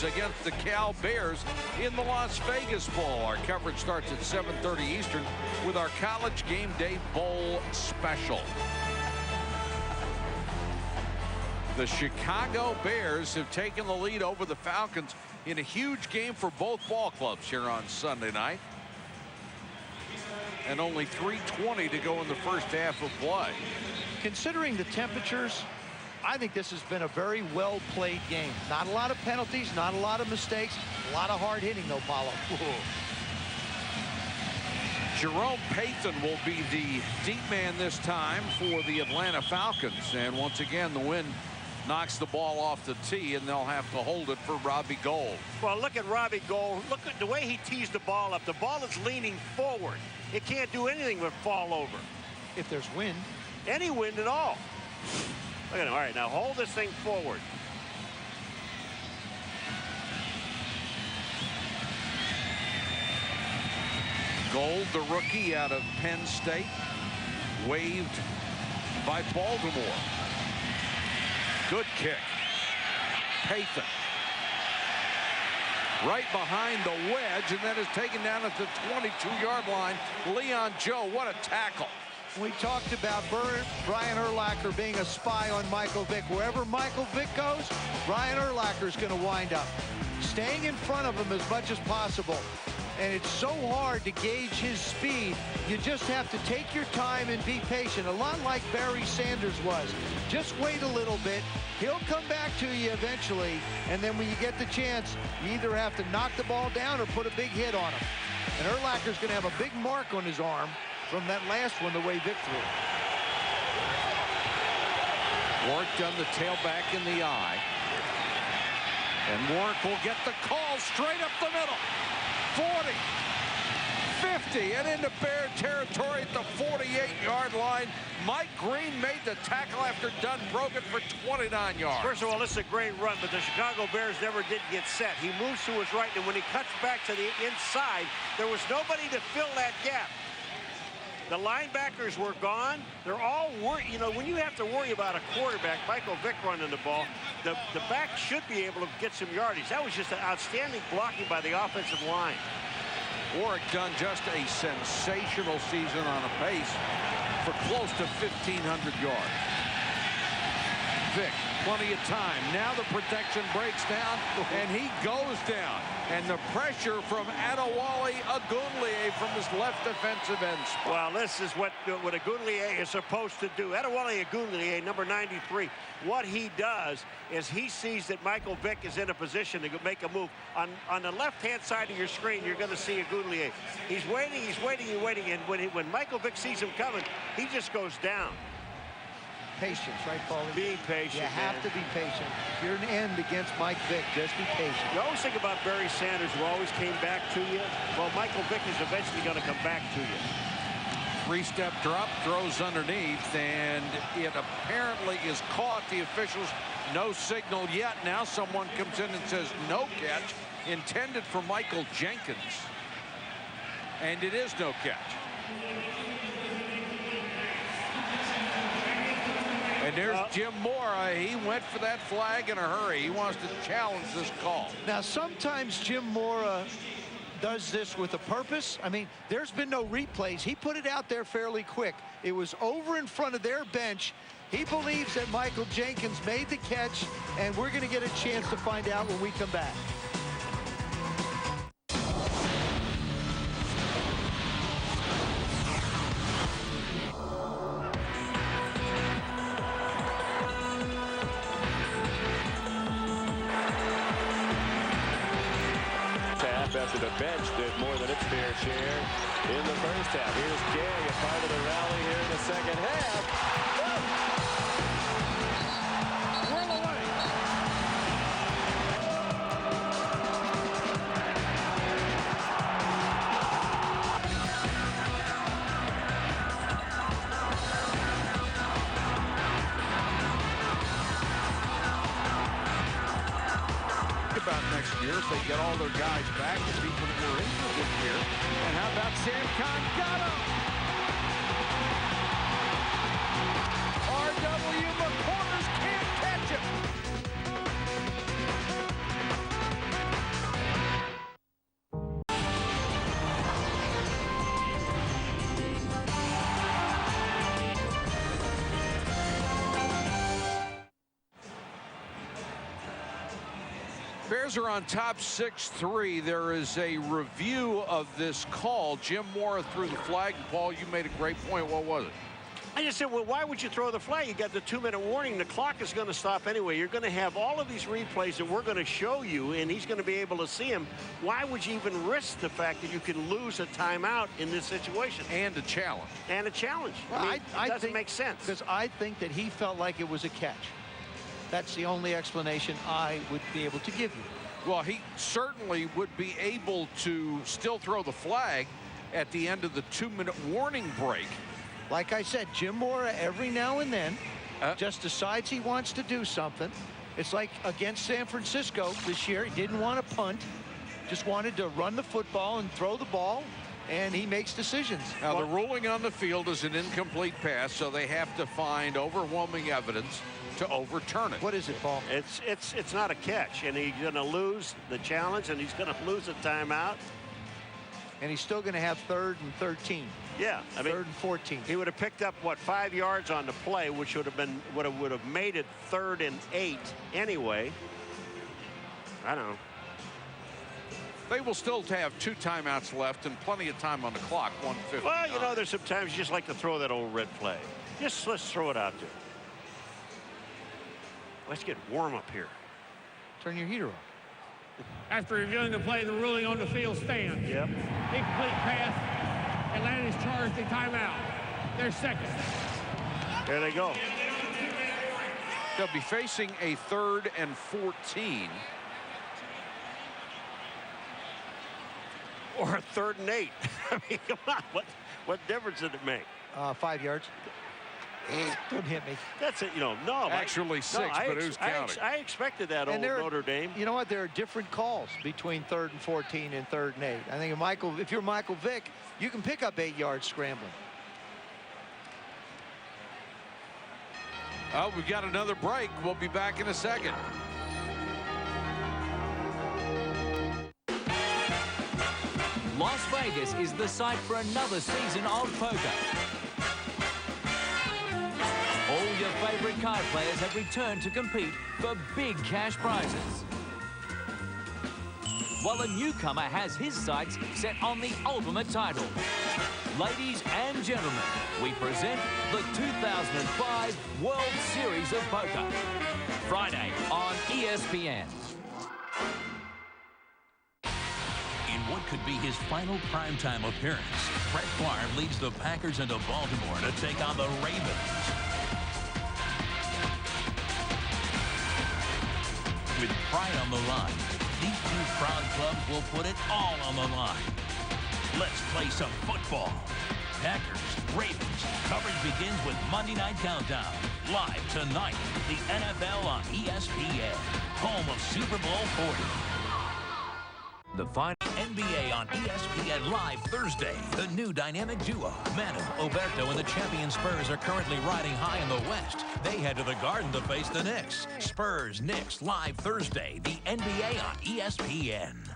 Falcons against the Cal Bears in the Las Vegas Bowl. Our coverage starts at 7:30 Eastern with our College Game Day Bowl special. The Chicago Bears have taken the lead over the Falcons in a huge game for both ball clubs here on Sunday night. And only 3:20 to go in the first half of play. Considering the temperatures, I think this has been a very well-played game. Not a lot of penalties, not a lot of mistakes, a lot of hard hitting, though, Paulo. Jerome Payton will be the deep man this time for the Atlanta Falcons. And once again, the wind knocks the ball off the tee, and they'll have to hold it for Robbie Gould. Well, look at Robbie Gould. Look at the way he tees the ball up. The ball is leaning forward. It can't do anything but fall over. If there's wind. Any wind at all. Look at him. All right, now hold this thing forward. Gould, the rookie out of Penn State, waved by Baltimore. Good kick. Payton. Right behind the wedge, and then is taken down at the 22-yard line. Leon Joe, what a tackle. We talked about Brian Urlacher being a spy on Michael Vick. Wherever Michael Vick goes, Brian Urlacher is going to wind up. Staying in front of him as much as possible. And it's so hard to gauge his speed. You just have to take your time and be patient. A lot like Barry Sanders was. Just wait a little bit. He'll come back to you eventually. And then when you get the chance, you either have to knock the ball down or put a big hit on him. And Urlacher's going to have a big mark on his arm from that last one, the way Vick threw it. Warwick done the tailback in the eye. And Warwick will get the call straight up the middle. 40, 50, and into Bear territory at the 48-yard line. Mike Green made the tackle after Dunn broke it for 29 yards. First of all, this is a great run, but the Chicago Bears never did get set. He moves to his right, and when he cuts back to the inside, there was nobody to fill that gap. The linebackers were gone. They're all worried. You know, when you have to worry about a quarterback, Michael Vick running the ball, the back should be able to get some yardage. That was just an outstanding blocking by the offensive line. Warwick done just a sensational season on a pace for close to 1,500 yards. Vick, plenty of time. Now the protection breaks down, and he goes down. And the pressure from Adewale Ogunleye from his left defensive end spot. Well, this is what Ogunleye is supposed to do. Adewale Ogunleye, number 93, what he does is he sees that Michael Vick is in a position to make a move. On the left-hand side of your screen, you're going to see Ogunleye. He's waiting, and when Michael Vick sees him coming, he just goes down. Patience, right, Paulie? Being patient. You have to be patient. If you're an end against Mike Vick, just be patient. You always think about Barry Sanders, who always came back to you. Well, Michael Vick is eventually going to come back to you. Three-step drop, throws underneath, and it apparently is caught. The officials, no signal yet. Now someone comes in and says no catch, intended for Michael Jenkins. And it is no catch. And there's Jim Mora. He went for that flag in a hurry. He wants to challenge this call. Now, sometimes Jim Mora does this with a purpose. I mean, there's been no replays. He put it out there fairly quick. It was over in front of their bench. He believes that Michael Jenkins made the catch, and we're going to get a chance to find out when we come back. After the bench did more than its fair share in the first half. Here's Gay, a part of the rally here in the second half. Whirl away. About next year if they get all their guys back, the people that were injured this year. And how about Sam Congado? R.W. McCorders can't catch him. Bears are on top 6-3. There is a review of this call. Jim Moreeeee threw the flag. Paul, you made a great point. What was it? I just said, well, why would you throw the flag? You got the 2-minute warning. The clock is going to stop anyway. You're going to have all of these replays that we're going to show you, and he's going to be able to see them. Why would you even risk the fact that you can lose a timeout in this situation? And a challenge. And a challenge. Well, I mean, it doesn't make sense. Because I think that he felt like it was a catch. That's the only explanation I would be able to give you. Well, he certainly would be able to still throw the flag at the end of the 2-minute warning break. Like I said, Jim Moreeeee every now and then just decides he wants to do something. It's like against San Francisco this year. He didn't want to punt, just wanted to run the football and throw the ball, and he makes decisions. Now, the ruling on the field is an incomplete pass, so they have to find overwhelming evidence to overturn it. What is it, Paul? It's not a catch, and he's going to lose the challenge, and he's going to lose a timeout. And he's still going to have 3rd and 13. Yeah, I mean, 3rd and 14. He would have picked up what 5 yards on the play, which would have made it 3rd and 8 anyway. I don't know. They will still have 2 timeouts left and plenty of time on the clock. 1:50. Well, you know, there's sometimes you just like to throw that old red flag. Let's throw it out there. Let's get warm up here. Turn your heater on. After reviewing the play, the ruling on the field stands. Yep. Incomplete pass. Atlanta's charged a timeout. They're second. There they go. They'll be facing a 3rd and 14. Or a 3rd and 8. I mean, come on. What difference did it make? 5 yards. Don't hit me. That's it. You know, no. Actually 6, but who's counting? I expected that old Notre Dame. You know what? There are different calls between 3rd and 14 and 3rd and 8. I think if you're Michael Vick, you can pick up 8 yards scrambling. Oh, we've got another break. We'll be back in a second. Las Vegas is the site for another season of poker. All your favorite card players have returned to compete for big cash prizes. While a newcomer has his sights set on the ultimate title. Ladies and gentlemen, we present the 2005 World Series of Poker. Friday on ESPN. In what could be his final primetime appearance, Brett Favre leads the Packers into Baltimore to take on the Ravens. With pride on the line, these two proud clubs will put it all on the line. Let's play some football. Packers, Ravens, coverage begins with Monday Night Countdown. Live tonight, the NFL on ESPN, home of Super Bowl 40. The final NBA on ESPN Live Thursday. The new dynamic duo, Manu, Oberto, and the champion Spurs are currently riding high in the West. They head to the Garden to face the Knicks. Spurs, Knicks, Live Thursday. The NBA on ESPN.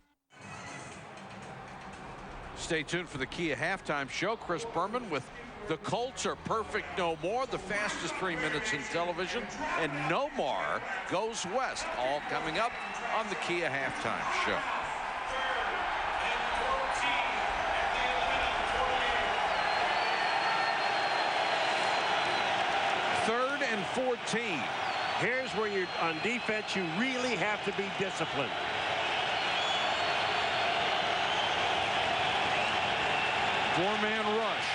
Stay tuned for the Kia halftime show. Chris Berman with the Colts are perfect no more. The fastest 3 minutes in television. And Nomar goes west. All coming up on the Kia halftime show. 3rd and 14. Here's where you're on defense. You really have to be disciplined. Four-man rush.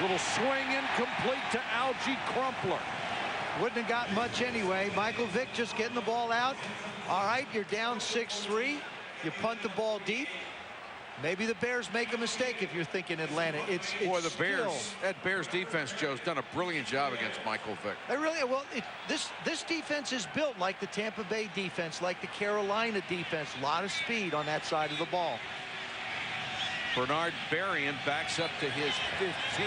Little swing incomplete to Algie Crumpler. Wouldn't have got much anyway. Michael Vick just getting the ball out. All right, you're down 6-3. You punt the ball deep. Maybe the Bears make a mistake if you're thinking Atlanta. It's Boy, the still, Bears, that Bears defense, Joe's done a brilliant job against Michael Vick. They really, well, this defense is built like the Tampa Bay defense, like the Carolina defense. A lot of speed on that side of the ball. Bernard Berrien backs up to his 15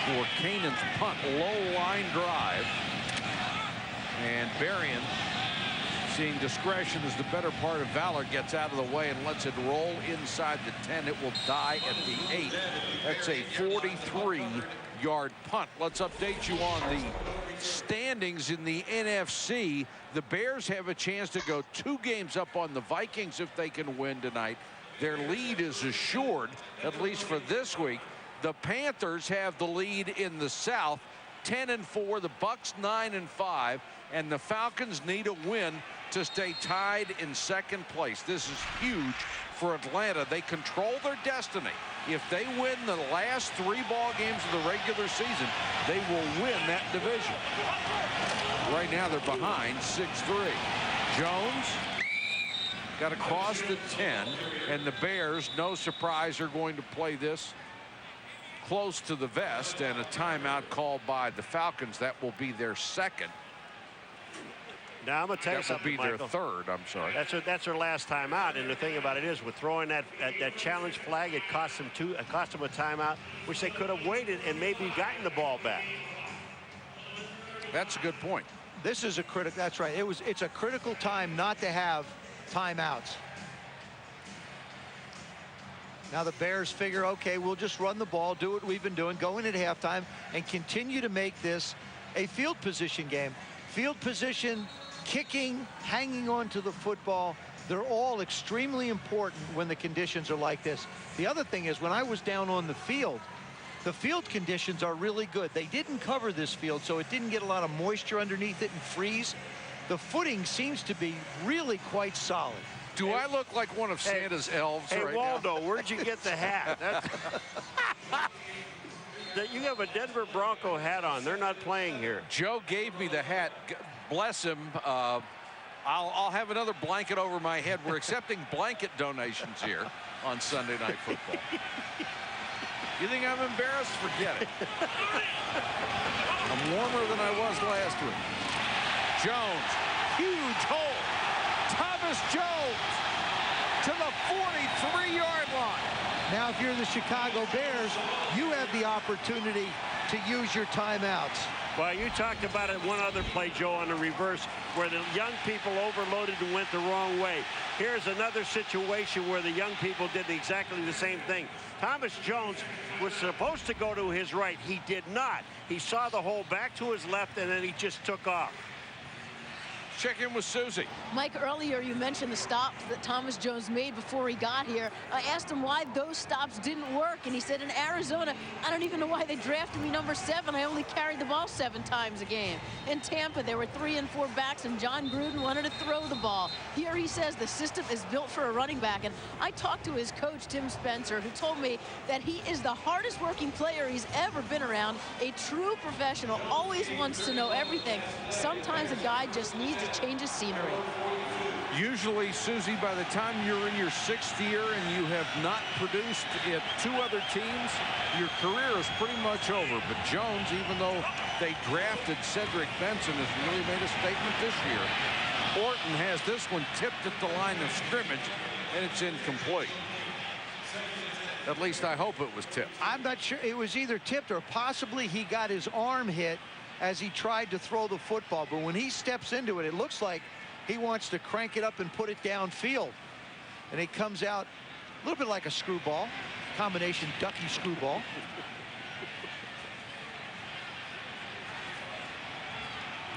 for Canaan's punt. Low line drive. And Berrien, seeing discretion as the better part of valor, gets out of the way and lets it roll inside the 10. It will die at the 8. That's a 43 yard punt. Let's update you on the standings in the NFC. The Bears have a chance to go 2 games up on the Vikings if they can win tonight. Their lead is assured, at least for this week. The Panthers have the lead in the South, 10-4. The Bucs 9-5, and the Falcons need a win to stay tied in 2nd place. This is huge for Atlanta. They control their destiny. If they win the last 3 ball games of the regular season, they will win that division. Right now they're behind 6-3. Jones got across the 10, and the Bears, no surprise, are going to play this close to the vest, and a timeout called by the Falcons. That will be their 2nd. Now, I'm going to tell you That will something, be their Michael. 3rd, I'm sorry. That's their last time out, and the thing about it is, with throwing that challenge flag, it cost them a timeout, which they could have waited and maybe gotten the ball back. That's a good point. This is a critical. That's right. It's a critical time not to have timeouts. Now the Bears figure, okay, we'll just run the ball, do what we've been doing, go in at halftime, and continue to make this a field position game. Field position, kicking, hanging on to the football, they're all extremely important when the conditions are like this. The other thing is, when I was down on the field conditions are really good. They didn't cover this field, so it didn't get a lot of moisture underneath it and freeze. The footing seems to be really quite solid. Do I look like one of Santa's elves right Waldo, now? where'd you get the hat? You have a Denver Bronco hat on. They're not playing here. Joe gave me the hat. Bless him. I'll have another blanket over my head. We're accepting blanket donations here on Sunday Night Football. You think I'm embarrassed? Forget it. I'm warmer than I was last week. Jones, huge hole. Thomas Jones to the 43-yard line. Now, if you're the Chicago Bears, you have the opportunity to use your timeouts. Well, you talked about it one other play, Joe, on the reverse, where the young people overloaded and went the wrong way. Here's another situation where the young people did exactly the same thing. Thomas Jones was supposed to go to his right. He did not. He saw the hole back to his left, and then he just took off. Check in with Susie. Mike, earlier you mentioned the stops that Thomas Jones made before he got here. I asked him why those stops didn't work, and he said, in Arizona, I don't even know why they drafted me number 7. I only carried the ball 7 times a game. In Tampa, there were 3 and 4 backs, and John Gruden wanted to throw the ball. Here he says the system is built for a running back, and I talked to his coach, Tim Spencer, who told me that he is the hardest working player he's ever been around, a true professional, always wants to know everything. Sometimes a guy just needs a change of scenery. Usually, Susie, by the time you're in your 6th year and you have not produced at 2 other teams, your career is pretty much over. But Jones, even though they drafted Cedric Benson, has really made a statement this year. Orton has this one tipped at the line of scrimmage, and it's incomplete. At least I hope it was tipped. I'm not sure. It was either tipped or possibly he got his arm hit as he tried to throw the football. But when he steps into it, it looks like he wants to crank it up and put it downfield. And it comes out a little bit like a screwball, combination ducky screwball.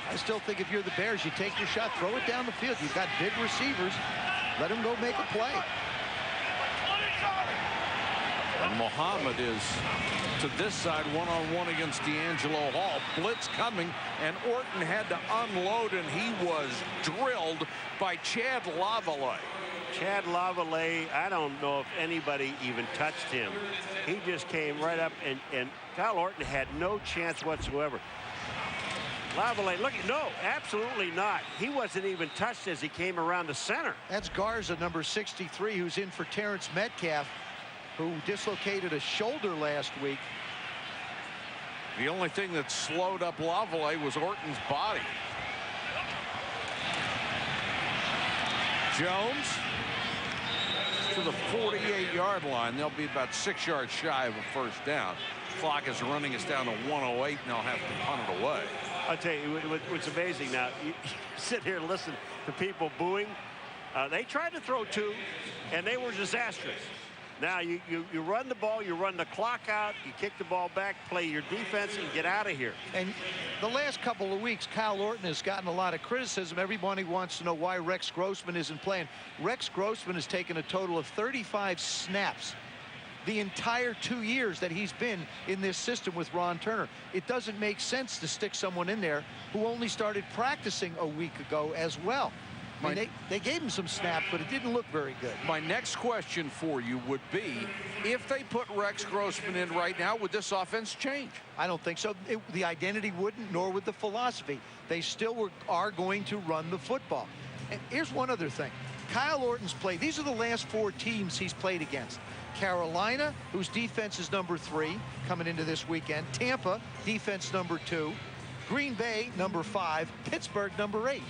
I still think if you're the Bears, you take your shot, throw it down the field. You've got big receivers. Let them go make a play. And Muhammad is to this side, one-on-one against D'Angelo Hall. Blitz coming, and Orton had to unload, and he was drilled by Chad Lavallee. Chad Lavallee, I don't know if anybody even touched him. He just came right up, and Kyle Orton had no chance whatsoever. Lavallee, look, no, absolutely not. He wasn't even touched as he came around the center. That's Garza, number 63, who's in for Terrence Metcalf, who dislocated a shoulder last week. The only thing that slowed up Lavallee was Orton's body. Jones to the 48-yard line. They'll be about 6 yards shy of a first down. Clock is running us down to 1:08, and they'll have to punt it away. I'll tell you what's amazing now. You sit here and listen to people booing. They tried to throw 2, and they were disastrous. Now you run the ball, you run the clock out, you kick the ball back, play your defense, and get out of here. And the last couple of weeks, Kyle Orton has gotten a lot of criticism. Everybody wants to know why Rex Grossman isn't playing. Rex Grossman has taken a total of 35 snaps the entire 2 years that he's been in this system with Ron Turner. It doesn't make sense to stick someone in there who only started practicing a week ago as well. I mean, they gave him some snaps, but it didn't look very good. My next question for you would be, if they put Rex Grossman in right now, would this offense change? I don't think so. The identity wouldn't, nor would the philosophy. They still are going to run the football. And here's one other thing. Kyle Orton's played. These are the last 4 teams he's played against. Carolina, whose defense is number 3 coming into this weekend. Tampa, defense number 2. Green Bay, number 5. Pittsburgh, number 8.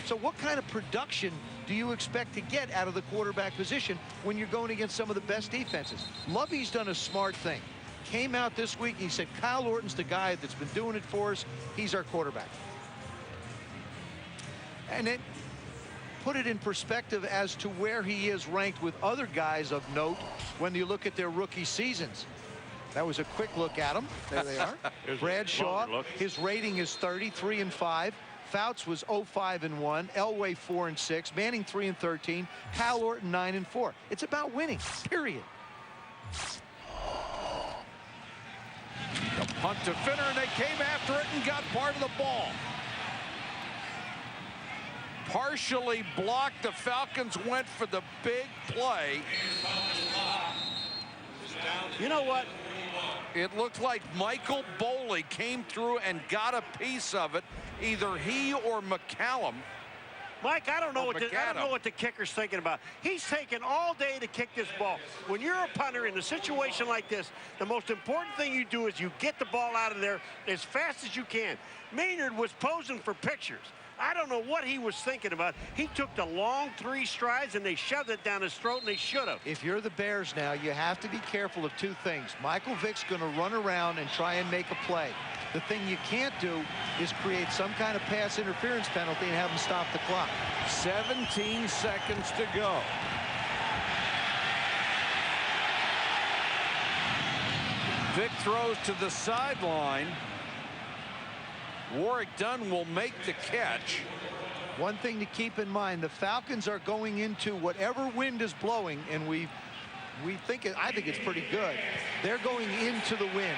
So what kind of production do you expect to get out of the quarterback position when you're going against some of the best defenses? Lovey's done a smart thing. Came out this week, he said, Kyle Orton's the guy that's been doing it for us. He's our quarterback. And then put it in perspective as to where he is ranked with other guys of note when you look at their rookie seasons. That was a quick look at them. There they are. Bradshaw, his rating is 33-5. Fouts was 0-5-1. Elway 4-6. Manning 3-13. Kyle Orton 9-4. It's about winning, period. The punt to Finner, and they came after it and got part of the ball. Partially blocked. The Falcons went for the big play. You know what? It looked like Michael Boley came through and got a piece of it. Either he or McCallum. Mike, I don't know what the kicker's thinking about. He's taken all day to kick this ball. When you're a punter in a situation like this, the most important thing you do is you get the ball out of there as fast as you can. Maynard was posing for pictures. I don't know what he was thinking about. He took the long 3 strides and they shoved it down his throat, and they should have. If you're the Bears now, you have to be careful of 2 things. Michael Vick's going to run around and try and make a play. The thing you can't do is create some kind of pass interference penalty and have him stop the clock. 17 seconds to go. Vick throws to the sideline. Warrick Dunn will make the catch. One thing to keep in mind, the Falcons are going into whatever wind is blowing, and I think it's pretty good. They're going into the wind.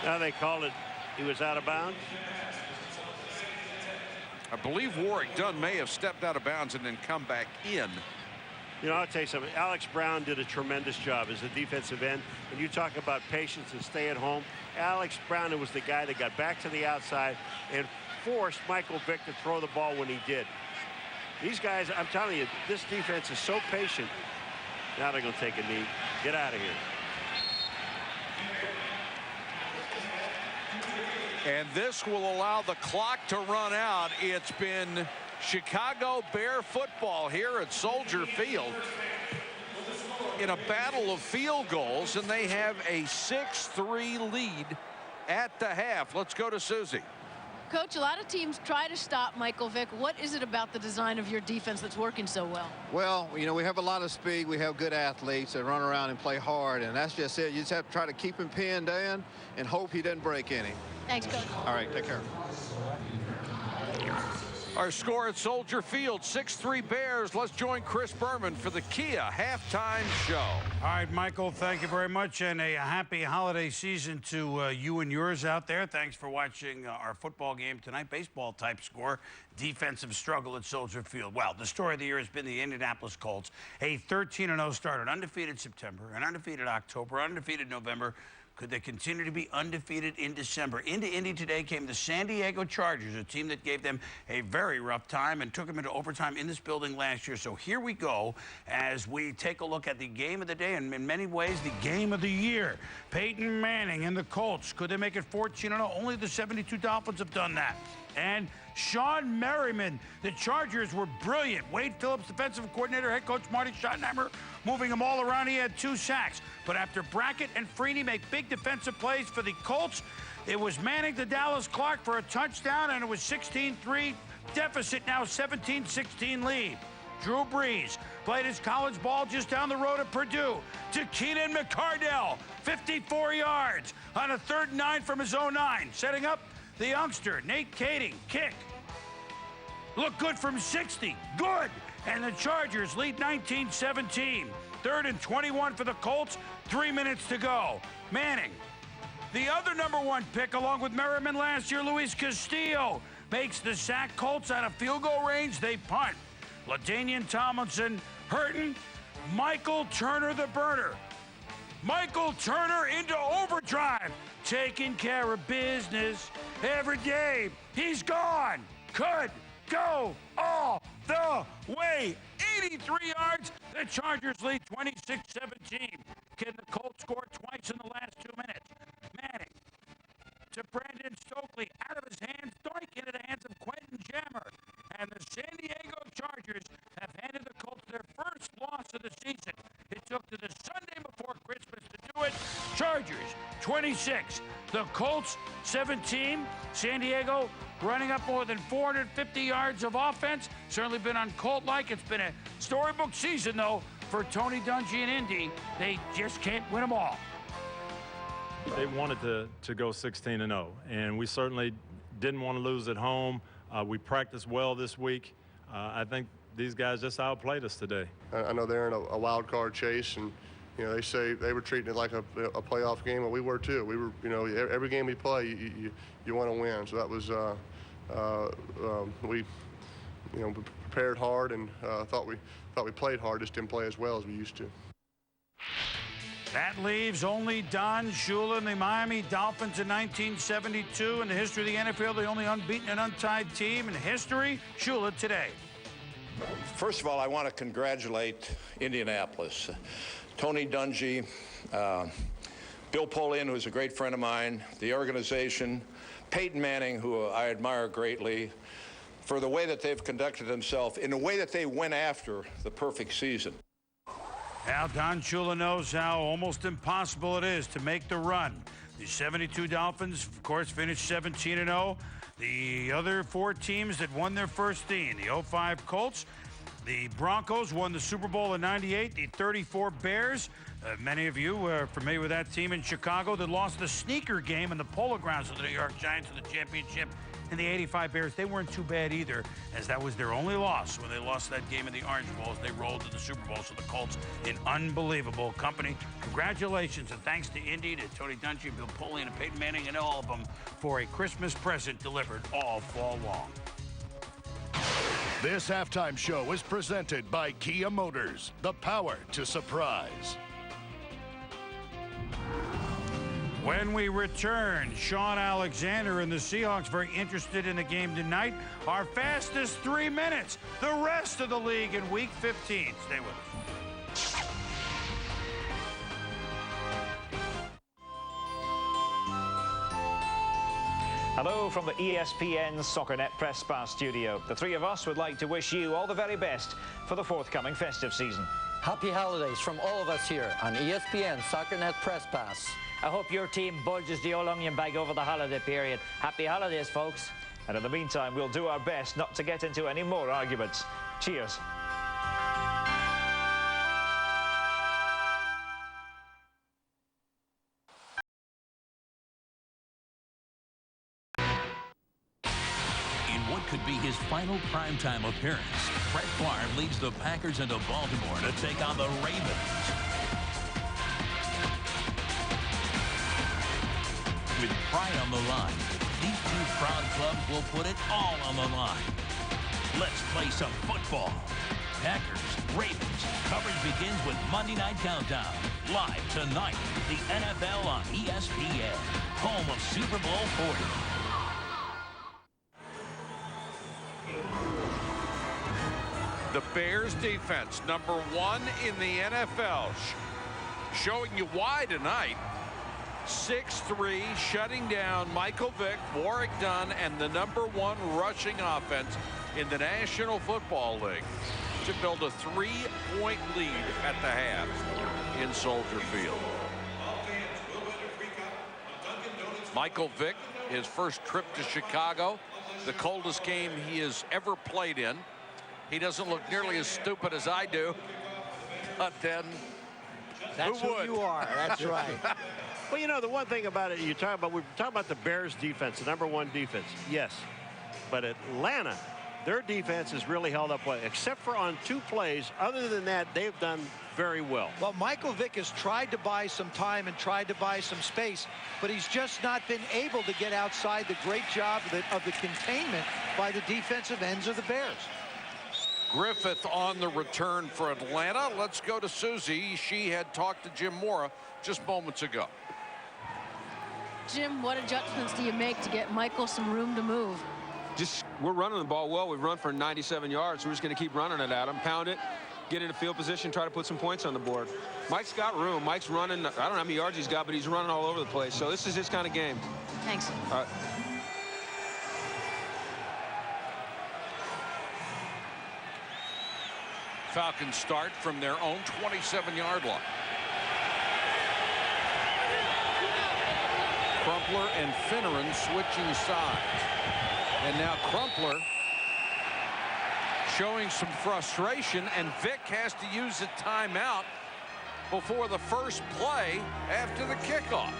Now they called it, he was out of bounds. I believe Warrick Dunn may have stepped out of bounds and then come back in. You know, I'll tell you something. Alex Brown did a tremendous job as a defensive end. When you talk about patience and stay at home, Alex Brown was the guy that got back to the outside and forced Michael Vick to throw the ball when he did. These guys, I'm telling you, this defense is so patient. Now they're going to take a knee. Get out of here. And this will allow the clock to run out. It's been Chicago Bear football here at Soldier Field in a battle of field goals, and they have a 6-3 lead at the half. Let's go to Susie. Coach, a lot of teams try to stop Michael Vick. What is it about the design of your defense that's working so well? Well, you know, we have a lot of speed. We have good athletes that run around and play hard, and that's just it. You just have to try to keep him pinned down and hope he doesn't break any. Thanks, Coach. All right, take care. Our score at Soldier Field, 6-3 Bears. Let's join Chris Berman for the Kia halftime show. All right, Michael, thank you very much, and a happy holiday season to you and yours out there. Thanks for watching our football game tonight. Baseball type score, defensive struggle at Soldier Field. Well, the story of the year has been the Indianapolis Colts. A 13-0 start, an undefeated September, an undefeated October, undefeated November. Could they continue to be undefeated in December? Into Indy today came the San Diego Chargers, a team that gave them a very rough time and took them into overtime in this building last year. So here we go as we take a look at the game of the day, and in many ways, the game of the year. Peyton Manning and the Colts. Could they make it 14-0? Only the 72 Dolphins have done that. And Sean Merriman, the Chargers were brilliant. Wade Phillips, defensive coordinator, head coach Marty Schottenheimer, moving them all around. He had 2 sacks. But after Brackett and Freeney make big defensive plays for the Colts, it was Manning to Dallas Clark for a touchdown, and it was 16-3 deficit, now 17-16 lead. Drew Brees played his college ball just down the road at Purdue to Keenan McCardell, 54 yards on a 3rd and 9 from his own 9. Setting up the youngster, Nate Kading, kick. Look good from 60, good. And the Chargers lead 19-17. 3rd and 21 for the Colts, 3 minutes to go. Manning, the other #1 pick, along with Merriman last year, Luis Castillo, makes the sack. Colts out of field goal range, they punt. LaDainian Tomlinson hurting. Michael Turner, the burner. Michael Turner into overdrive, taking care of business every day. He's gone. Could go all the way. 83 yards. The Chargers lead 26-17. Can the Colts score twice in the last 2 minutes? Manning to Brandon Stokely, out of his hands, doink into the hands of Quentin Jammer. And the San Diego Chargers have handed the Colts their first loss of the season. It took to the Sunday before Christmas to do it. Chargers 26, the Colts 17. San Diego running up more than 450 yards of offense. Certainly been on Colt-like. It's been a storybook season, though, for Tony Dungy and Indy. They just can't win them all. They wanted to go 16-0, and we certainly didn't want to lose at home. We practiced well this week. I think these guys just outplayed us today. I know they're in a wild card chase, and you know, they say they were treating it like a playoff game, and we were too. We were, you know, every game we play, you want to win. So that was we, you know, prepared hard and thought we played hard, just didn't play as well as we used to. That leaves only Don Shula and the Miami Dolphins in 1972. In the history of the NFL, the only unbeaten and untied team in history. Shula today. First of all, I want to congratulate Indianapolis. Tony Dungy, Bill Polian, who's a great friend of mine, the organization, Peyton Manning, who I admire greatly, for the way that they've conducted themselves, in the way that they went after the perfect season. Now, Don Shula knows how almost impossible it is to make the run. The 72 Dolphins, of course, finished 17-0. The other 4 teams that won their first team, the 05 Colts, the Broncos won the Super Bowl in '98, the 34 Bears. Many of you are familiar with that team in Chicago that lost the sneaker game in the Polo Grounds of the New York Giants in the championship. And the 85 Bears, they weren't too bad either, as that was their only loss when they lost that game in the Orange Bowl as they rolled to the Super Bowl. So the Colts in unbelievable company. Congratulations and thanks to Indy, to Tony Dungy, Bill Polian, and Peyton Manning, and all of them for a Christmas present delivered all fall long. This halftime show is presented by Kia Motors, the power to surprise. When we return, Sean Alexander and the Seahawks very interested in the game tonight. Our fastest 3 minutes. The rest of the league in Week 15. Stay with us. Hello from the ESPN SoccerNet Press Pass studio. The three of us would like to wish you all the very best for the forthcoming festive season. Happy holidays from all of us here on ESPN SoccerNet Press Pass. I hope your team bulges the old onion bag over the holiday period. Happy holidays, folks. And in the meantime, we'll do our best not to get into any more arguments. Cheers. In what could be his final primetime appearance, Brett Favre leads the Packers into Baltimore to take on the Ravens. With pride on the line, these two proud clubs will put it all on the line. Let's play some football. Packers, Ravens. Coverage begins with Monday Night Countdown. Live tonight, the NFL on ESPN, home of Super Bowl 40. The Bears defense, #1 in the NFL. Showing you why tonight. 6'3", shutting down Michael Vick, Warwick Dunn, and the #1 rushing offense in the National Football League to build a 3-point lead at the half in Soldier Field. Michael Vick, his first trip to Chicago, the coldest game he has ever played in. He doesn't look nearly as stupid as I do. But then, That's who you are. That's right. Well, you know, the one thing about it, we're talking about the Bears defense, the #1 defense. Yes. But Atlanta, their defense has really held up well, except for on 2 plays. Other than that, they've done very well. Well, Michael Vick has tried to buy some time and tried to buy some space, but he's just not been able to get outside the great job of the containment by the defensive ends of the Bears. Griffith on the return for Atlanta. Let's go to Susie. She had talked to Jim Mora just moments ago. Jim, what adjustments do you make to get Michael some room to move? We're running the ball well. We've run for 97 yards. We're just going to keep running it at him, pound it, get into field position, try to put some points on the board. Mike's got room. Mike's running. I don't know how many yards he's got, but he's running all over the place. So this is his kind of game. Thanks. All right. Falcons start from their own 27-yard line. Crumpler and Finneran switching sides. And now Crumpler showing some frustration, and Vick has to use a timeout before the first play after the kickoff.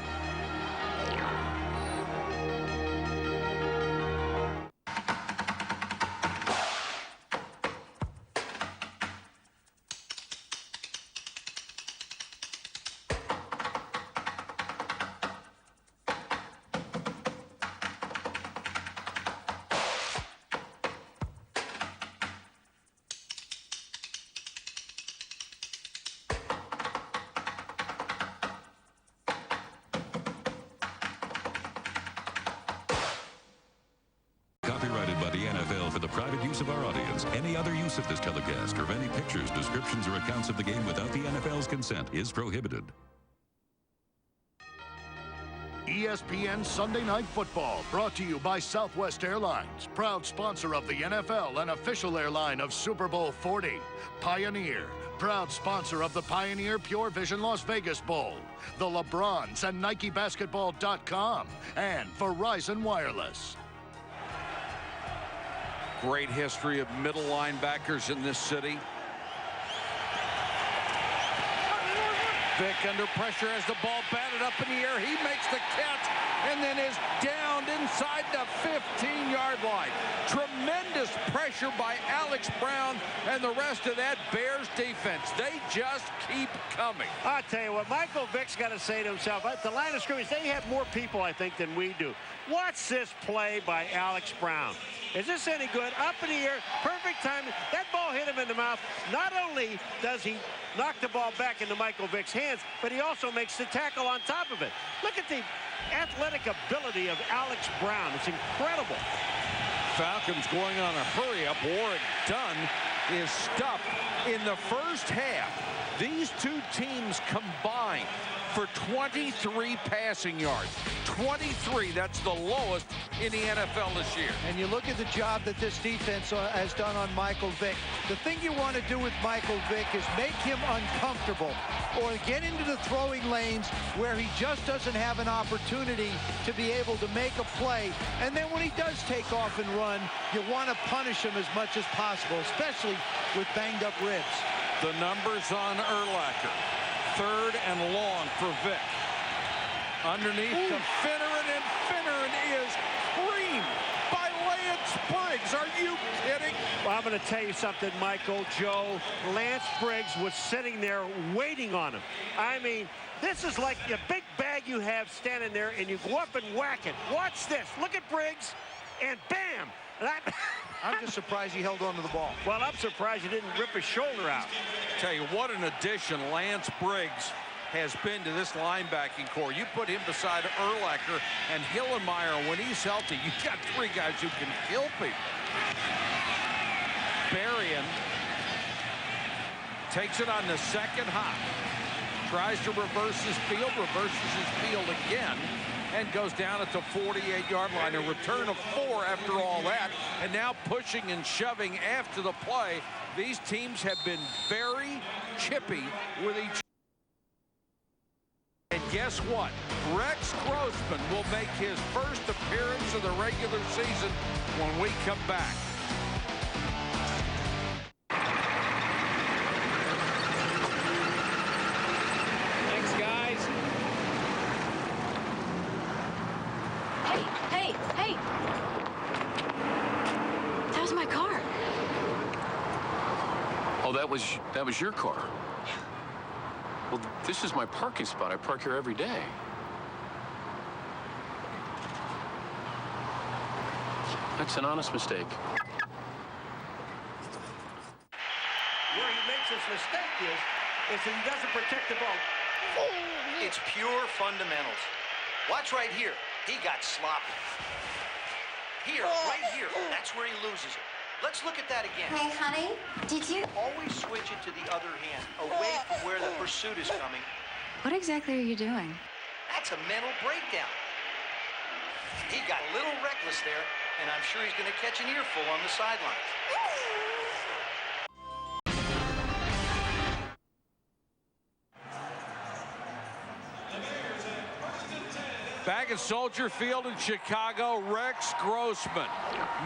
Copyrighted by the NFL for the private use of our audience. Any other use of this telecast or of any pictures, descriptions, or accounts of the game without the NFL's consent is prohibited. ESPN Sunday Night Football, brought to you by Southwest Airlines, proud sponsor of the NFL and official airline of Super Bowl 40. Pioneer, proud sponsor of the Pioneer Pure Vision Las Vegas Bowl. The LeBrons and NikeBasketball.com, and Verizon Wireless. Great history of middle linebackers in this city. Vick under pressure as the ball batted up in the air. He makes the catch and then is downed inside the 15-yard line. Tremendous pressure by Alex Brown and the rest of that Bears defense. They just keep coming. I'll tell you what, Michael Vick's got to say to himself, at the line of scrimmage, they have more people, I think, than we do. Watch this play by Alex Brown. Is this any good? Up in the air, perfect timing. That ball hit him in the mouth. Not only does he knock the ball back into Michael Vick's hands, but he also makes the tackle on top of it. Look at the athletic ability of Alex Brown. It's incredible. Falcons going on a hurry-up. Warwick Dunn is stuffed. In the first half, these two teams combined for 23 passing yards. 23, that's the lowest in the NFL this year. And you look at the job that this defense has done on Michael Vick. The thing you want to do with Michael Vick is make him uncomfortable or get into the throwing lanes where he just doesn't have an opportunity to be able to make a play. And then when he does take off and run, you want to punish him as much as possible, especially with banged up ribs. The numbers on Urlacher. 3rd and long for Vick. Underneath to Finneran, and Finneran is creamed by Lance Briggs. Are you kidding? Well, I'm going to tell you something, Michael, Joe. Lance Briggs was sitting there waiting on him. I mean, this is like a big bag you have standing there, and you go up and whack it. Watch this. Look at Briggs, and bam. I'm just surprised he held on to the ball. Well, I'm surprised he didn't rip his shoulder out. Tell you what an addition Lance Briggs has been to this linebacking core. You put him beside Urlacher and Hillenmeyer. When he's healthy, you've got 3 guys who can kill people. Berrien takes it on the second hop. Tries to reverse his field, reverses his field again, and goes down at the 48-yard line. A return of 4 after all that, and now pushing and shoving after the play. These teams have been very chippy with each other. And guess what? Rex Grossman will make his first appearance of the regular season when we come back. Oh, that was your car. Well, this is my parking spot. I park here every day. That's an honest mistake. Where he makes his mistake is that he doesn't protect the ball. It's pure fundamentals. Watch right here. He got sloppy. Here, right here. That's where he loses it. Let's look at that again. Hey, honey, did you... Always switch it to the other hand, away from where the pursuit is coming. What exactly are you doing? That's a mental breakdown. He got a little reckless there, and I'm sure he's going to catch an earful on the sidelines. Back at Soldier Field in Chicago, Rex Grossman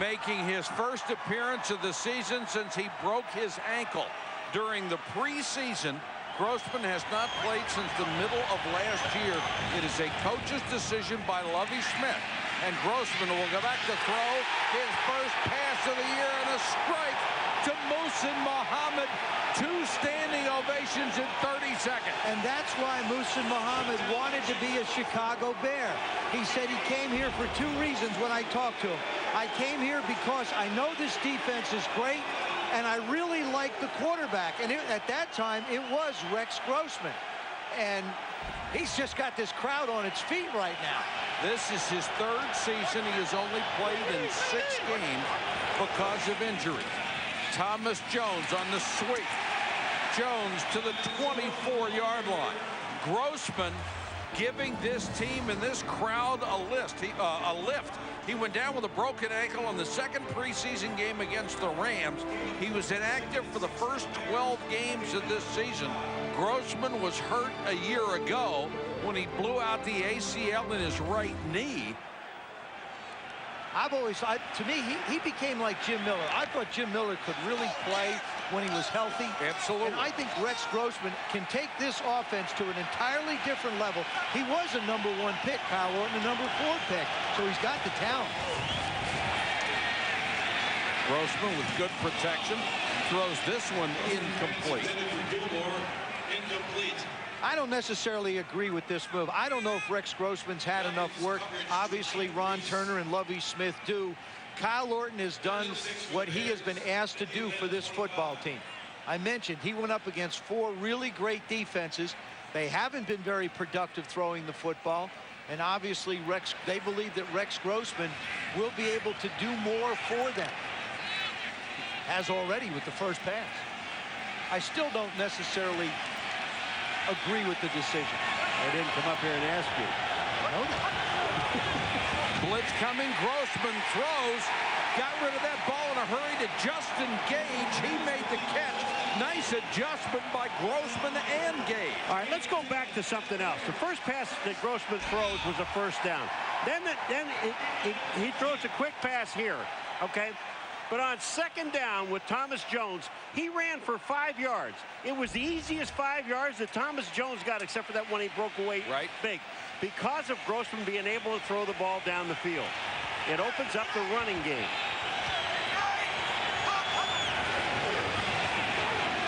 making his first appearance of the season since he broke his ankle during the preseason. Grossman has not played since the middle of last year. It is a coach's decision by Lovie Smith. And Grossman will go back to throw his first pass of the year and a strike to Moreeeee Muhammad. 2 standing ovations in 30 seconds. And that's why Moreeeee Muhammad wanted to be a Chicago Bear. He said he came here for 2 reasons when I talked to him. I came here because I know this defense is great, and I really like the quarterback. And at that time, it was Rex Grossman. And he's just got this crowd on its feet right now. This is his 3rd season. He has only played in 6 games because of injury. Thomas Jones on the sweep. Jones to the 24-yard line. Grossman giving this team and this crowd a lift. He went down with a broken ankle in the 2nd preseason game against the Rams. He was inactive for the first 12 games of this season. Grossman was hurt a year ago when he blew out the ACL in his right knee. To me, he became like Jim Miller. I thought Jim Miller could really play when he was healthy. Absolutely. And I think Rex Grossman can take this offense to an entirely different level. He was a #1 pick, Kyle Orton, a #4 pick, so he's got the talent. Grossman with good protection throws this one incomplete. I don't necessarily agree with this move. I don't know if Rex Grossman's had enough work. Obviously, Ron Turner and Lovie Smith do. Kyle Orton has done what he has been asked to do for this football team. I mentioned he went up against 4 really great defenses. They haven't been very productive throwing the football. And obviously, they believe that Rex Grossman will be able to do more for them. Has already with the first pass. I still don't necessarily agree with the decision. I didn't come up here and ask you. I know that. Blitz coming. Grossman throws. Got rid of that ball in a hurry to Justin Gage. He made the catch. Nice adjustment by Grossman and Gage. All right, let's go back to something else. The first pass that Grossman throws was a first down. Then he throws a quick pass here, okay? But on 2nd down with Thomas Jones, he ran for 5 yards. It was the easiest 5 yards that Thomas Jones got, except for that one he broke away big, because of Grossman being able to throw the ball down the field. It opens up the running game.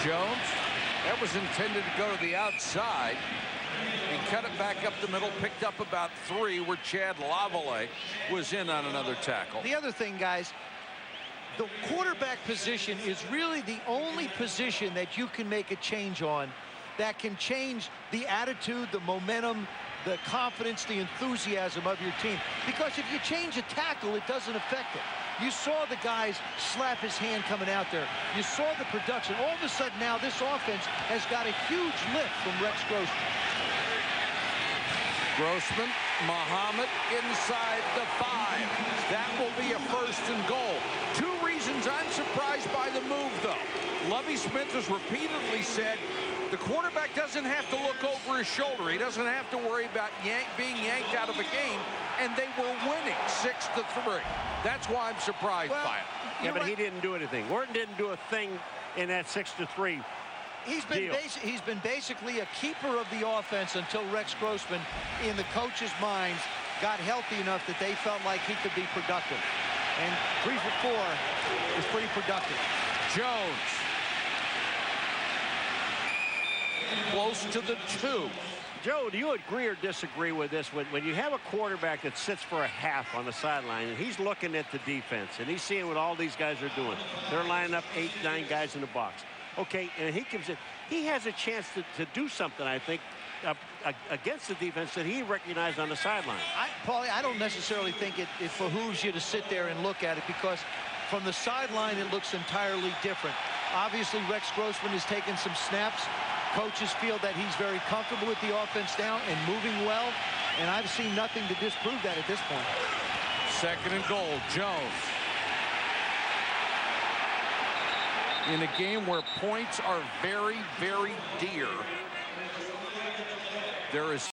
Jones, that was intended to go to the outside. He cut it back up the middle, picked up about 3, where Chad Lavallee was in on another tackle. The other thing, guys, the quarterback position is really the only position that you can make a change on that can change the attitude, the momentum, the confidence, the enthusiasm of your team. Because if you change a tackle, it doesn't affect it. You saw the guys slap his hand coming out there. You saw the production. All of a sudden now this offense has got a huge lift from Rex Grossman. Grossman, Muhammad inside the 5. That will be a 1st and goal. 2 reasons I'm surprised by the move, though. Lovie Smith has repeatedly said the quarterback doesn't have to look over his shoulder. He doesn't have to worry about being yanked out of a game. And they were winning 6-3. That's why I'm surprised by it. Yeah, but he didn't do anything. Orton didn't do a thing in that 6-3. He's been basically a keeper of the offense until Rex Grossman, in the coach's minds, got healthy enough that they felt like he could be productive. And 3 for 4 is pretty productive. Jones close to the 2. Joe, do you agree or disagree with this? When you have a quarterback that sits for a half on the sideline and he's looking at the defense and he's seeing what all these guys are doing. They're lining up 8, 9 guys in the box. Okay, and he comes in. He has a chance to do something, I think, against the defense that he recognized on the sideline. Paulie, I don't necessarily think it behooves you to sit there and look at it, because from the sideline it looks entirely different. Obviously, Rex Grossman has taken some snaps. Coaches feel that he's very comfortable with the offense now and moving well, and I've seen nothing to disprove that at this point. 2nd and goal, Jones. In a game where points are very, very dear, there is